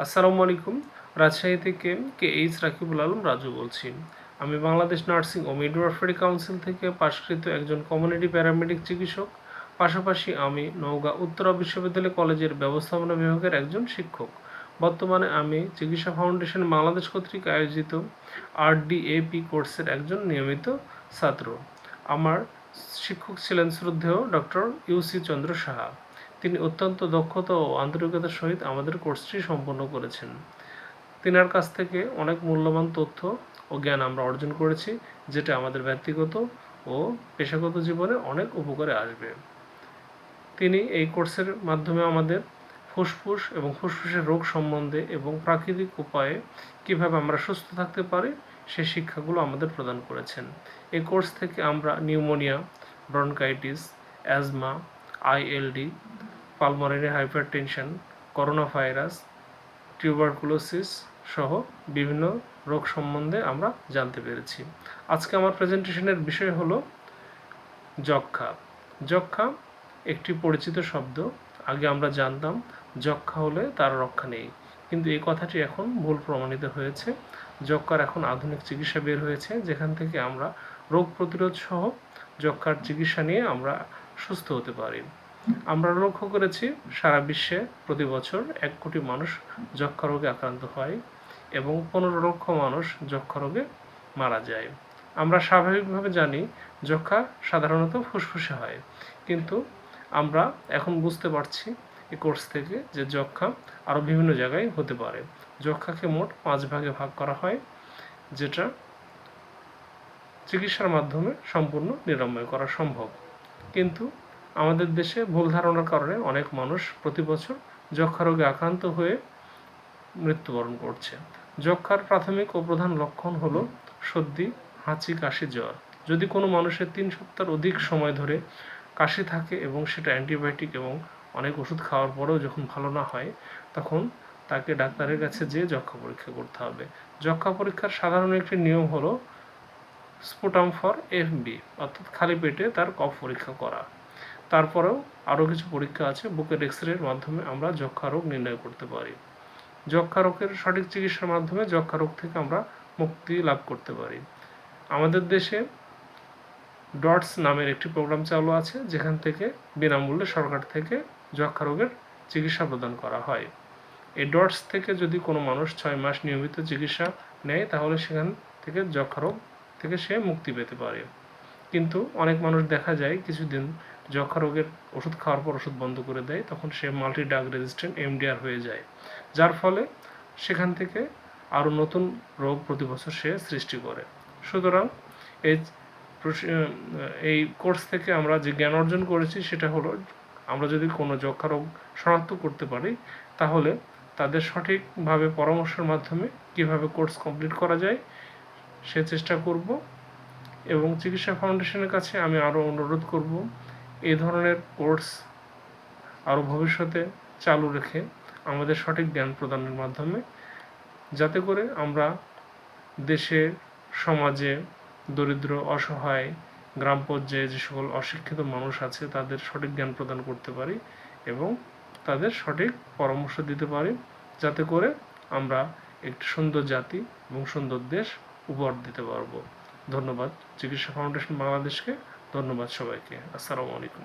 আসসালামু আলাইকুম। রাজশাহী থেকে এইচ রাকিবুল আলম রাজু বলছি। আমি বাংলাদেশ নার্সিং ও মিডওয়াইফারি কাউন্সিল থেকে পাশকৃত একজন কমিউনিটি প্যারামেডিক চিকিৎসক। পাশাপাশি আমি নওগাঁ উত্তরা বিশ্ববিদ্যালয় কলেজের ব্যবস্থাপনা বিভাগের একজন শিক্ষক। বর্তমানে আমি চিকিৎসা ফাউন্ডেশন বাংলাদেশ কর্তৃক আয়োজিত RDAP কোর্সের একজন নিয়মিত ছাত্র। আমার শিক্ষক ছিলেন শ্রদ্ধেয় ডক্টর ইউসি চন্দ্র সাহা। তিনি অত্যন্ত দক্ষতা ও আন্তরিকতার সহিত আমাদের কোর্সটি সম্পন্ন করেছেন। তিনার কাছ থেকে অনেক মূল্যবান তথ্য ও জ্ঞান আমরা অর্জন করেছি, যেটা আমাদের ব্যক্তিগত ও পেশাগত জীবনে অনেক উপকারে আসবে। তিনি এই কোর্সের মাধ্যমে আমাদের ফুসফুস এবং ফুসফুসের রোগ সম্বন্ধে এবং প্রাকৃতিক উপায়ে কিভাবে আমরা সুস্থ থাকতে পারি সেই শিক্ষাগুলো আমাদের প্রদান করেছেন। এই কোর্স থেকে আমরা pneumonia, bronchitis, asthma, ILD, pulmonary hypertension, corona virus, tuberculosis সহ বিভিন্ন রোগ সম্বন্ধে আমরা জানতে পেরেছি। আজকে আমার প্রেজেন্টেশনের বিষয় হলো যক্ষ্মা। যক্ষ্মা একটি পরিচিত শব্দ। আগে আমরা জানতাম যক্ষ্মা হলে তার রক্ষা নেই, কিন্তু এই কথাটি এখন ভুল প্রমাণিত হয়েছে। যক্ষ্মার এখন আধুনিক চিকিৎসা বের হয়েছে, যেখান থেকে আমরা রোগ প্রতিরোধ সহ যক্ষ্মার চিকিৎসা নিয়ে আমরা সুস্থ হতে পারি। আমরা লক্ষ্য করেছি সারা বিশ্বে প্রতি বছর 1 কোটি মানুষ যক্ষ্মা রোগে আক্রান্ত হয় এবং 15 লক্ষ মানুষ যক্ষ্মা রোগে মারা যায়। আমরা স্বাভাবিকভাবে জানি যক্ষ্মা সাধারণত ফুসফুসে হয়, কিন্তু আমরা এখন বুঝতে পারছি এই কোর্স থেকে যে যক্ষ্মা আরও বিভিন্ন জায়গায় হতে পারে। যক্ষ্মাকে মোট 5 ভাগে ভাগ করা হয়, যেটা চিকিৎসার মাধ্যমে সম্পূর্ণ নিরাময় করা সম্ভব। কিন্তু আমাদের দেশে ভুল ধারণার কারণে অনেক মানুষ প্রতি বছর যক্ষ্মা রোগে আক্রান্ত হয়ে মৃত্যুবরণ করছে। যক্ষ্মার প্রাথমিক ও প্রধান লক্ষণ হলো সর্দি, হাঁচি, কাশি, জ্বর। যদি কোনো মানুষের 3 সপ্তাহের অধিক সময় ধরে কাশি থাকে এবং সেটা অ্যান্টিবায়োটিক এবং অনেক ওষুধ খাওয়ার পরেও যখন ভালো না হয়, তখন তাকে ডাক্তারের কাছে যেয়ে যক্ষ্মা পরীক্ষা করতে হবে। যক্ষ্মা পরীক্ষার সাধারণ একটি নিয়ম হলো স্পুটাম ফর FB, অর্থাৎ খালি পেটে তার কফ পরীক্ষা করা। তারপরেও আরও কিছু পরীক্ষা আছে। বুকের এক্সরের মাধ্যমে আমরা যক্ষ্মা রোগ নির্ণয় করতে পারি। যক্ষ্মা রোগের সঠিক চিকিৎসার মাধ্যমে যক্ষ্মা রোগ থেকে আমরা মুক্তি লাভ করতে পারি। আমাদের দেশে ডটস নামের একটি প্রোগ্রাম চালু আছে, যেখান থেকে বিনামূল্যে সরকার থেকে যক্ষ্মা রোগের চিকিৎসা প্রদান করা হয়। এই ডটস থেকে যদি কোনো মানুষ 6 মাস নিয়মিত চিকিৎসা নেয়, তাহলে সেখান থেকে যক্ষ্মা রোগ থেকে সে মুক্তি পেতে পারে। কিন্তু অনেক মানুষ দেখা যায় কিছুদিন যক্ষ্মা রোগের ওষুধ খাওয়ার পর ওষুধ বন্ধ করে দেয়, তখন সে মাল্টি ড্রাগ রেজিস্ট্যান্ট MDR হয়ে যায়, যার ফলে সেখান থেকে আরও নতুন রোগ প্রতি বছর সে সৃষ্টি করে। সুতরাং এই কোর্স থেকে আমরা যে জ্ঞান অর্জন করেছি সেটা হলো, আমরা যদি কোনো যক্ষ্মা রোগ শনাক্ত করতে পারি, তাহলে তাদের সঠিকভাবে পরামর্শের মাধ্যমে কিভাবে কোর্স কমপ্লিট করা যায় সে চেষ্টা করব। এবং চিকিৎসা ফাউন্ডেশনের কাছে আমি আরও অনুরোধ করব এই ধরনের কোর্স আরও ভবিষ্যতে চালু রেখে আমাদের সঠিক জ্ঞান প্রদানের মাধ্যমে, যাতে করে আমরা দেশে, সমাজে দরিদ্র, অসহায়, গ্রাম পর্যায়ে যে সকল অশিক্ষিত মানুষ আছে তাদের সঠিক জ্ঞান প্রদান করতে পারি এবং তাদের সঠিক পরামর্শ দিতে পারি, যাতে করে আমরা একটি সুন্দর জাতি এবং সুন্দর দেশ উপহার দিতে পারব। ধন্যবাদ চিকিৎসা ফাউন্ডেশন বাংলাদেশকে, ধন্যবাদ সবাইকে। আসসালামু আলাইকুম।